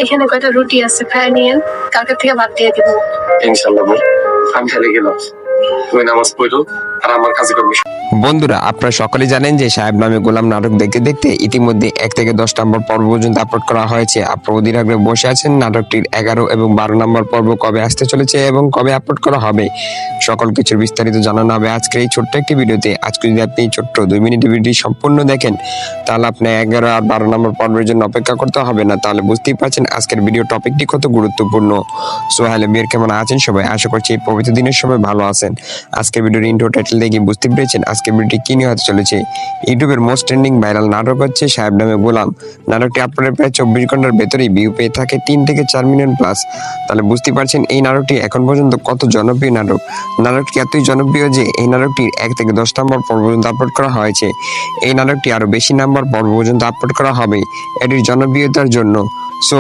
এখানে কয়টা রুটি আছে, খায় নিয়েন, কালকে থেকে ভাত দিয়ে দিব। ইনশাল্লাহ বোন, আমি খেলে গেলাম, তুমি নামাজ পড়ো আর আমার কাজে করবে। বন্ধুরা, আপনারা সকলে জানেন যে সাহেব নামে গোলাম নাটক দেখতে দেখতে ইতিমধ্যে 1 থেকে 10 নম্বর পর্ব পর্যন্ত আপলোড করা হয়েছে। আপনারা অধীর আগ্রহে বসে আছেন নাটকটির 11 এবং 12 নম্বর পর্ব কবে আসতে চলেছে এবং কবে আপলোড করা হবে, সকল কিছুর বিস্তারিত জানানো হবে আজকের এই ছোট্ট একটি ভিডিওতে। আজকে যদি আপনি ছোট্ট 2 মিনিটের ভিডিওটি সম্পূর্ণ দেখেন, তাহলে আপনি 11 আর 12 নম্বর পর্বের জন্য অপেক্ষা করতে হবে না। তাহলে বুঝতেই পারছেন আজকের ভিডিও টপিকটি কত গুরুত্বপূর্ণ। সো হ্যালো বিয়ার, কেমন আছেন সবাই? আশা করছি এই পবিত্র দিনের সবাই ভালো আছেন। আজকের ভিডিওর ইন্ট্রো টাইটেল দেখে বুঝতে পেরেছেন আজকের ভিডিওটি কি নিয়ে হতে চলেছে। ইউটিউবের মোস্ট ট্রেন্ডিং ভাইরাল নাটক হচ্ছে সাহেব নামে গোলাম। নাটকটি আপলোডের প্রায় 24 ঘন্টার ভেতরেই ভিউ পেয়ে থাকে 3 থেকে 4 মিলিয়ন প্লাস। তাহলে বুঝতে পারছেন এই নাটকটি এখন পর্যন্ত কত জনপ্রিয় নাটক। নাটকটি এতই জনপ্রিয় যে এই নাটকটির 1 থেকে 10 নম্বর পর্ব পর্যন্ত আপলোড করা হয়েছে। এই নাটকটি আরো বেশি নাম্বার পর্ব পর্যন্ত আপলোড করা হবে এটির জনপ্রিয়তার জন্য। সো